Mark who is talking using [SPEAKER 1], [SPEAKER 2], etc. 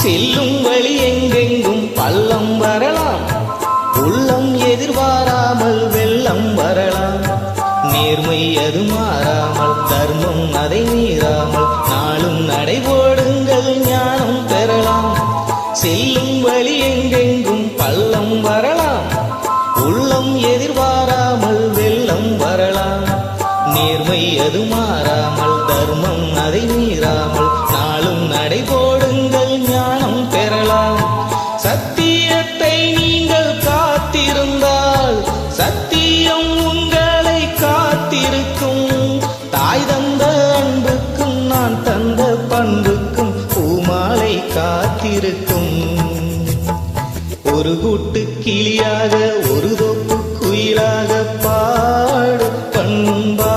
[SPEAKER 1] செல்லும் வழி எங்கெங்கும் பள்ளம் வரலாம், உள்ளம் எதிர்பாராமல் வெள்ளம் வரலாம். நேர்மை அது மாறாமல், தர்மம் அதை மீறாமல், நாளும் நடைபோடுங்கள் ஞானம் பெறலாம். செல்லும் வழி எங்கெங்கும் பள்ளம் வரலாம், உள்ளம் எதிர்பாராமல் வெள்ளம் வரலாம். நேர்மை அது மாறாமல், தர்மம் அதை மீறாமல், நாளும் நடைபோடுங்கள் ஞானம் பெறலாம். சத்தியத்தை நீங்கள் காத்திருந்தால் சத்தியம் உங்களை காத்திருக்கும். தாய் தந்த அன்புக்கும் நான் தந்த பண்புக்கும் பூமாலை காத்திருக்கும். ஒரு கூட்டு கிளியாக ஒரு தொப்பு குயிலாக பாடு பண்பா